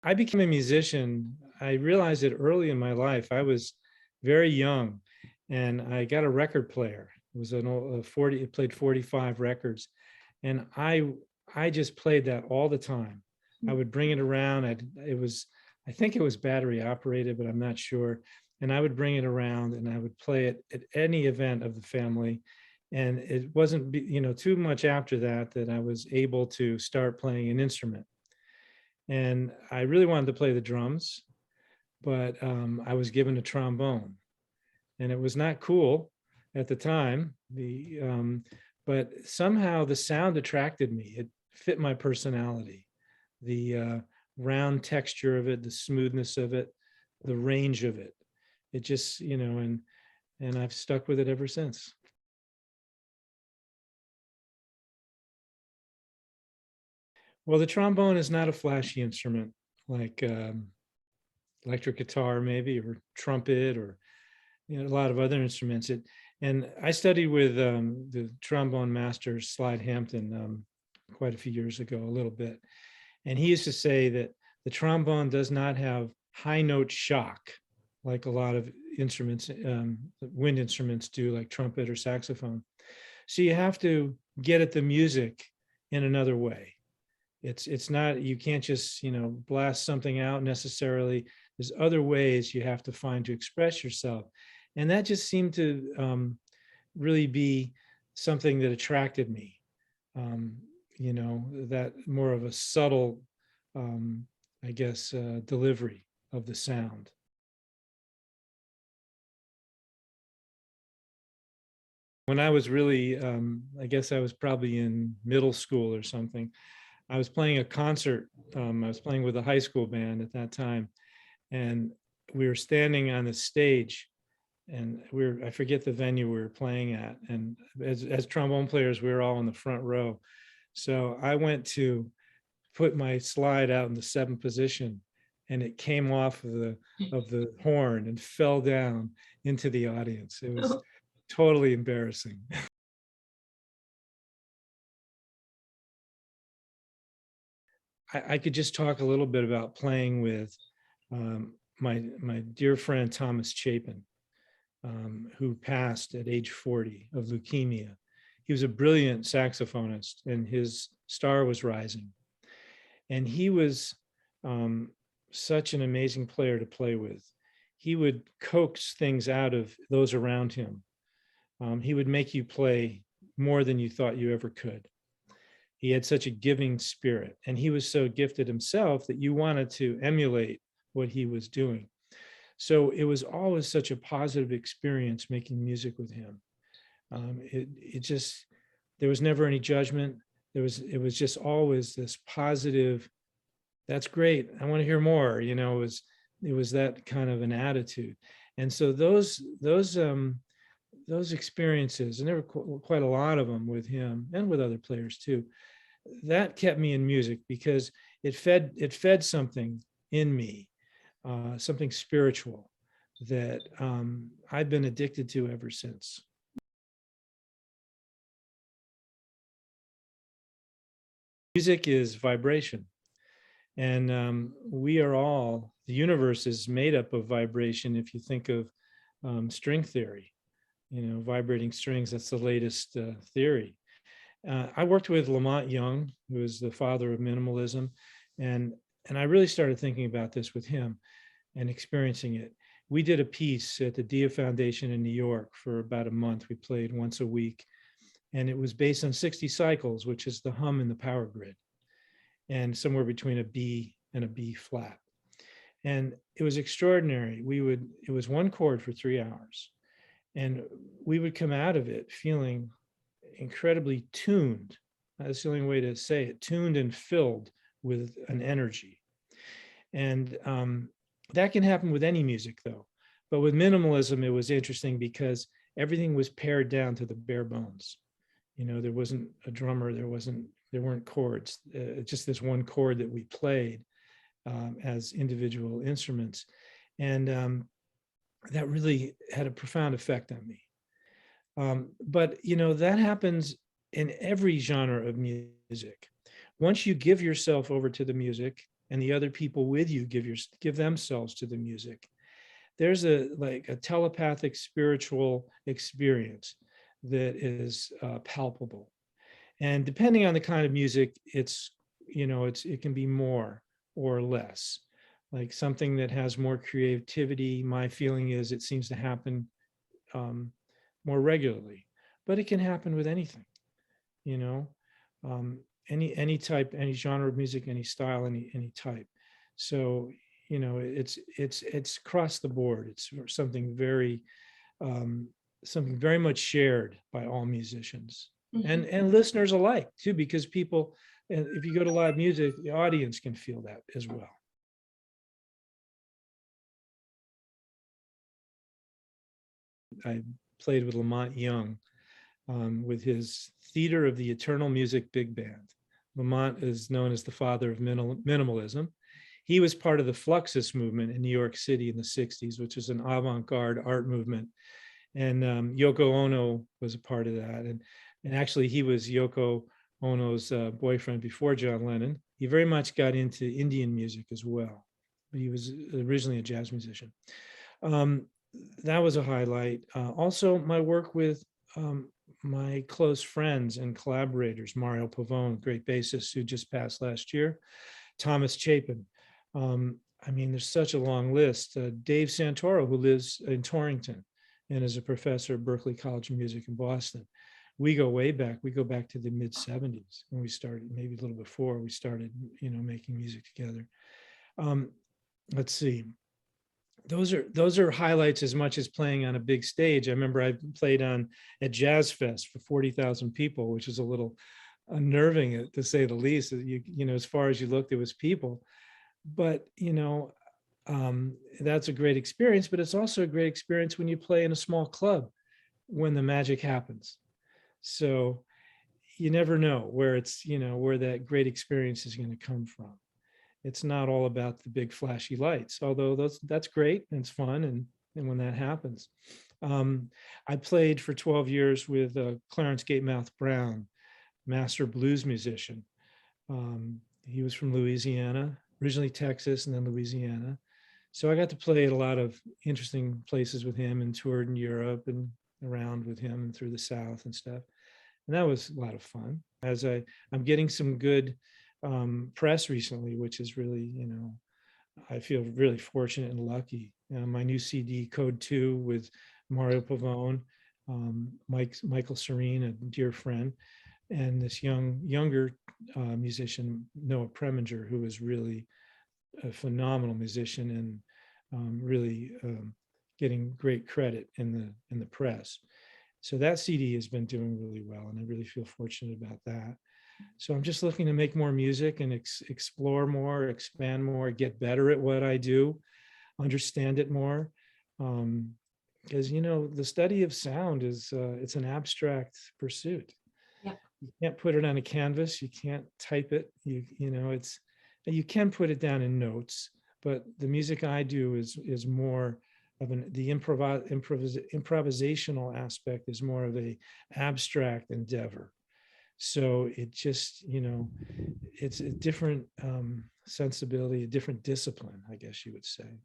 I became a musician. I realized it early in my life. I was very young and I got a record player. It was an old 40, it played 45 records. And I just played that all the time. I would bring it around. I think it was battery operated, but I'm not sure. And I would bring it around and I would play it at any event of the family. And it wasn't, too much after that that I was able to start playing an instrument. And I really wanted to play the drums, but I was given a trombone, and it was not cool at the time. But somehow the sound attracted me. It fit my personality. The round texture of it, the smoothness of it, the range of it. It just, and I've stuck with it ever since. Well, the trombone is not a flashy instrument like electric guitar, maybe, or trumpet, or a lot of other instruments. And I studied with the trombone master Slide Hampton quite a few years ago, a little bit, and he used to say that the trombone does not have high note shock like a lot of instruments, wind instruments do, like trumpet or saxophone. So you have to get at the music in another way. It's not, you can't just blast something out necessarily. There's other ways you have to find to express yourself, and that just seemed to really be something that attracted me. That more of a subtle, I guess, delivery of the sound. When I was really, I guess I was probably in middle school or something, I was playing a concert. I was playing with a high school band at that time, and we were standing on the stage, and I forget the venue we were playing at. And as trombone players, we were all in the front row. So I went to put my slide out in the seventh position, and it came off of the horn and fell down into the audience. It was totally embarrassing. I could just talk a little bit about playing with my dear friend Thomas Chapin, who passed at age 40 of leukemia. He was a brilliant saxophonist, and his star was rising. And he was such an amazing player to play with. He would coax things out of those around him. He would make you play more than you thought you ever could. He had such a giving spirit, and he was so gifted himself that you wanted to emulate what he was doing. So it was always such a positive experience making music with him. It just, there was never any judgment. It was just always this positive, that's great, I want to hear more. It was that kind of an attitude. And so those experiences, and there were quite a lot of them with him and with other players too, that kept me in music because it fed something in me, something spiritual that I've been addicted to ever since. Music is vibration, and we are all, the universe is made up of vibration. If you think of string theory, vibrating strings, that's the latest theory. I worked with Lamont Young, who is the father of minimalism, and I really started thinking about this with him and experiencing it. We did a piece at the Dia Foundation in New York for about a month. We played once a week, and it was based on 60 cycles, which is the hum in the power grid, and somewhere between a B and a B flat. And it was extraordinary. It was one chord for 3 hours, and we would come out of it feeling incredibly tuned. That's the only way to say it, tuned and filled with an energy. And that can happen with any music though. But with minimalism, it was interesting because everything was pared down to the bare bones. There wasn't a drummer, there weren't chords, just this one chord that we played as individual instruments. And that really had a profound effect on me. But that happens in every genre of music. Once you give yourself over to the music and the other people with you give themselves to the music. There's a telepathic spiritual experience that is palpable. And depending on the kind of music, it can be more or less. Like something that has more creativity, my feeling is it seems to happen um, more regularly, but it can happen with anything, you know, um, any type, any genre of music, any style, any type. So, it's across the board. It's um, something very much shared by all musicians and listeners alike too, because people, and if you go to live music, the audience can feel that as well. I played with Lamont Young with his Theater of the Eternal Music Big Band. Lamont is known as the father of minimalism. He was part of the Fluxus movement in New York City in the 60s, which is an avant-garde art movement. And Yoko Ono was a part of that. And actually, he was Yoko Ono's boyfriend before John Lennon. He very much got into Indian music as well, but he was originally a jazz musician. That was a highlight. Also, my work with my close friends and collaborators, Mario Pavone, great bassist who just passed last year, Thomas Chapin. There's such a long list. Dave Santoro, who lives in Torrington and is a professor at Berklee College of Music in Boston. We go way back. We go back to the mid 70s when we started, maybe a little before we started, making music together. Let's see. Those are highlights as much as playing on a big stage. I remember I played at Jazz Fest for 40,000 people, which is a little unnerving to say the least. As far as you looked, there was people, but that's a great experience. But it's also a great experience when you play in a small club, when the magic happens. So you never know where where that great experience is going to come from. It's not all about the big flashy lights, although that's great and it's fun, and when that happens. I played for 12 years with Clarence Gatemouth Brown, master blues musician. He was from Louisiana, originally Texas and then Louisiana. So I got to play at a lot of interesting places with him and toured in Europe and around with him and through the South and stuff. And that was a lot of fun. I'm getting some good press recently, which is really, I feel really fortunate and lucky. My new CD, Code 2, with Mario Pavone, Michael Serene, a dear friend, and this younger musician, Noah Preminger, who is really a phenomenal musician and really getting great credit in the press. So that CD has been doing really well, and I really feel fortunate about that. So I'm just looking to make more music and explore more, expand more, get better at what I do, understand it more. Because the study of sound is it's an abstract pursuit. Yeah. You can't put it on a canvas. You can't type it. You can put it down in notes, but the music I do is more of the improvisational aspect is more of a abstract endeavor. So it just, it's a different sensibility, a different discipline, I guess you would say.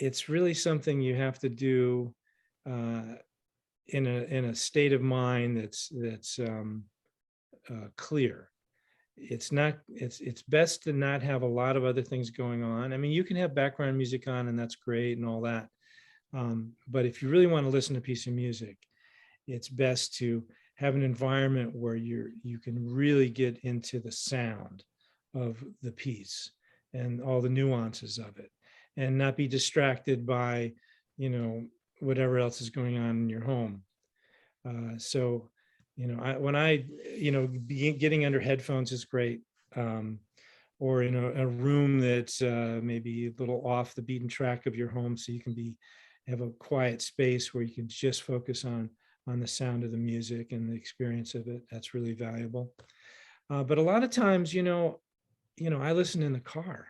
it's really something you have to do uh, in a state of mind that's clear. It's best to not have a lot of other things going on. I mean, you can have background music on, and that's great and all that. But if you really want to listen to a piece of music, it's best to have an environment where you can really get into the sound of the piece and all the nuances of it, and not be distracted by, you know, whatever else is going on in your home. So, when I, getting under headphones is great. Um, or in a room that's maybe a little off the beaten track of your home, so you can have a quiet space where you can just focus on the sound of the music and the experience of it. That's really valuable. But a lot of times, I listen in the car.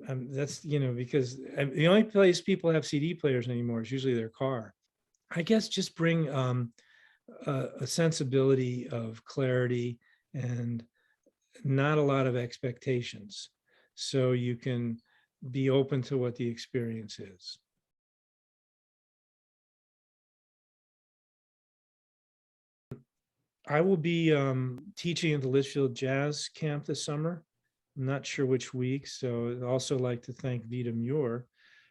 That's, because the only place people have CD players anymore is usually their car. I guess just bring a sensibility of clarity and not a lot of expectations, so you can be open to what the experience is. I will be teaching at the Litchfield Jazz Camp this summer. I'm not sure which week, so I'd also like to thank Vita Muir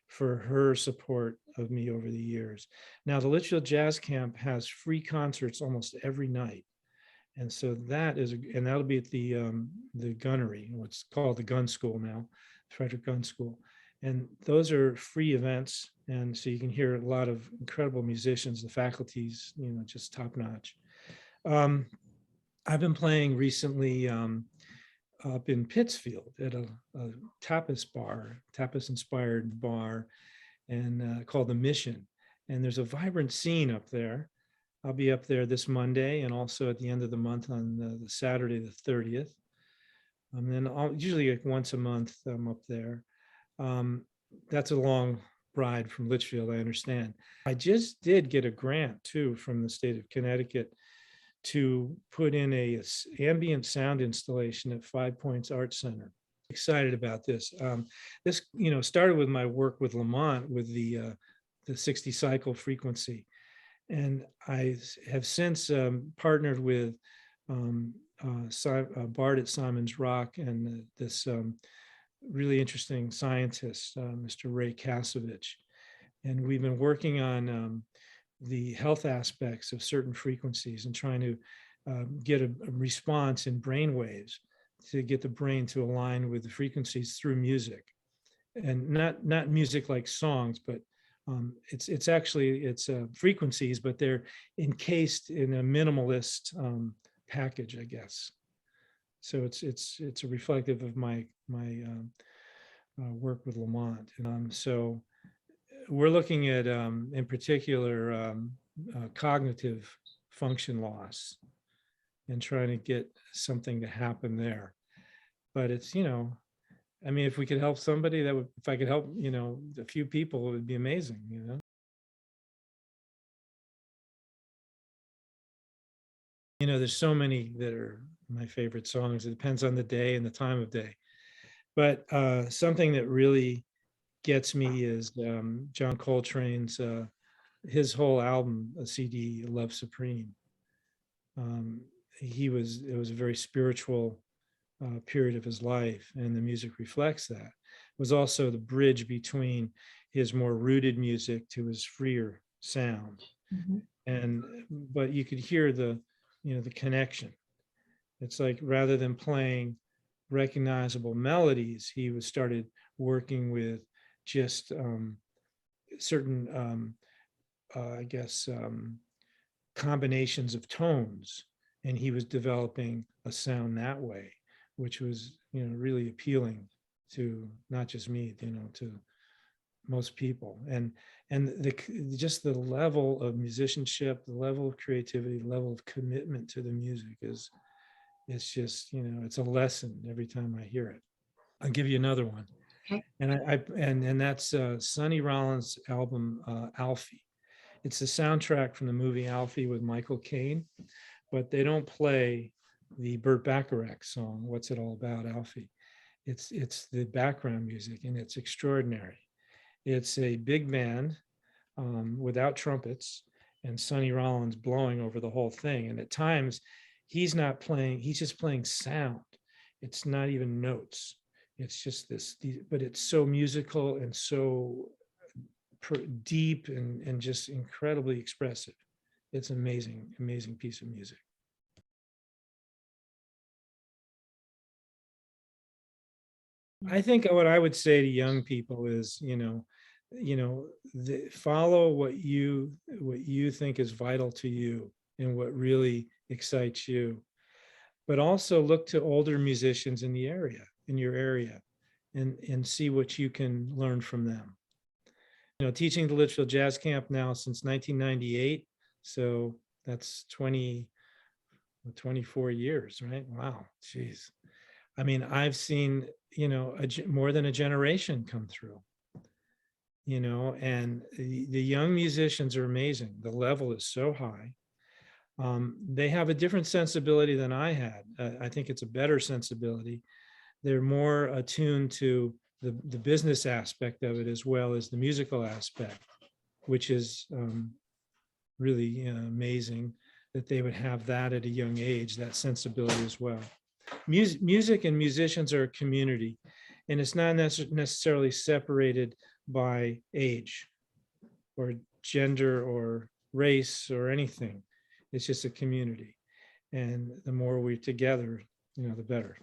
for her support of me over the years. Now, the Litchfield Jazz Camp has free concerts almost every night. And so that'll be at the gunnery, what's called the gun school now, Frederick Gun School. And those are free events. And so you can hear a lot of incredible musicians. The faculty's, just top notch. I've been playing recently up in Pittsfield at a tapas inspired bar, and called The Mission. And there's a vibrant scene up there. I'll be up there this Monday, and also at the end of the month on the Saturday, the 30th. And then usually like once a month I'm up there. Um, that's a long ride from Litchfield, I understand. I just did get a grant too from the state of Connecticut to put in a ambient sound installation at 5 Points Art Center. Excited about this. This, started with my work with Lamont with the 60 cycle frequency. And I have since partnered with Bart at Simon's Rock and this really interesting scientist, Mr. Ray Kasovich. And we've been working on the health aspects of certain frequencies and trying to get a response in brain waves to get the brain to align with the frequencies through music. And not music like songs, but it's actually frequencies, but they're encased in a minimalist package, I guess. So it's a reflective of my work with Lamont. So we're looking at in particular cognitive function loss and trying to get something to happen there. But it's, I mean, if we could help somebody, if I could help, a few people, it would be amazing. There's so many that are my favorite songs. It depends on the day and the time of day. But something that really gets me is John Coltrane's, his whole album, a CD, Love Supreme. It was a very spiritual period of his life, and the music reflects that. It was also the bridge between his more rooted music to his freer sound. But you could hear the connection. It's like, rather than playing recognizable melodies, he was started working with just certain I guess combinations of tones, and he was developing a sound that way, which was really appealing to not just me, to most people. And just the level of musicianship, the level of creativity, the level of commitment to the music it's just, it's a lesson every time I hear it. I'll give you another one. Okay. And that's Sonny Rollins' album Alfie. It's the soundtrack from the movie Alfie with Michael Caine, but they don't play the Burt Bacharach song, What's It All About, Alfie. It's the background music, and it's extraordinary. It's a big band without trumpets and Sonny Rollins blowing over the whole thing. And at times he's not playing, he's just playing sound. It's not even notes. It's just but it's so musical and so deep and just incredibly expressive. It's amazing, amazing piece of music. I think what I would say to young people is, follow what you think is vital to you and what really excites you. But also look to older musicians in your area, and see what you can learn from them. Teaching the Litchfield Jazz Camp now since 1998, so that's 24 years, right? Wow, geez. I mean, I've seen, more than a generation come through, and the young musicians are amazing. The level is so high. They have a different sensibility than I had. I think it's a better sensibility. They're more attuned to the business aspect of it as well as the musical aspect, which is really amazing that they would have that at a young age, that sensibility as well. Music and musicians are a community, and it's not necessarily separated by age or gender or race or anything. It's just a community, and the more we're together, the better.